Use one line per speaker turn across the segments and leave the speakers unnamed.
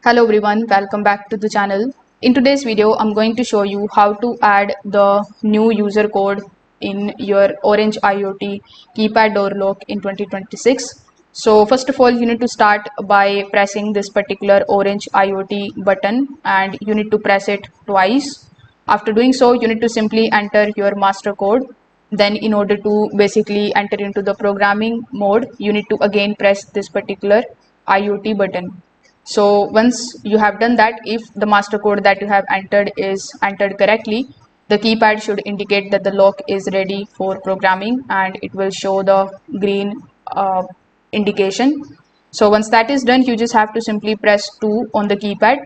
Hello everyone, welcome back to the channel. In today's video, I'm going to show you how to add the new user code in your OrangeIOT keypad door lock in 2026. So first of all, you need to start by pressing this particular OrangeIOT button and you need to press it twice. After doing so, you need to simply enter your master code. Then in order to basically enter into the programming mode, you need to again press this particular IOT button. So once you have done that, if the master code that you have entered is entered correctly, the keypad should indicate that the lock is ready for programming and it will show the green indication. So once that is done, you just have to simply press 2 on the keypad.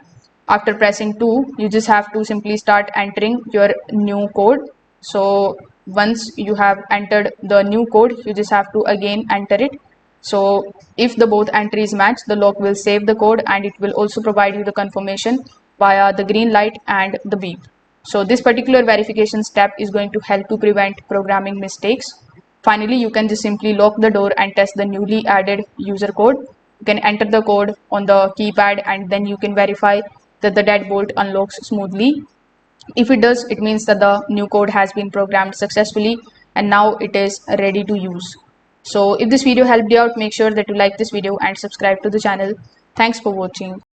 After pressing 2, you just have to simply start entering your new code. So once you have entered the new code, you just have to again enter it. So if the both entries match, the lock will save the code and it will also provide you the confirmation via the green light and the beep. So this particular verification step is going to help to prevent programming mistakes. Finally, you can just simply lock the door and test the newly added user code. You can enter the code on the keypad and then you can verify that the deadbolt unlocks smoothly. If it does, it means that the new code has been programmed successfully and now it is ready to use. So if this video helped you out, make sure that you like this video and subscribe to the channel. Thanks for watching.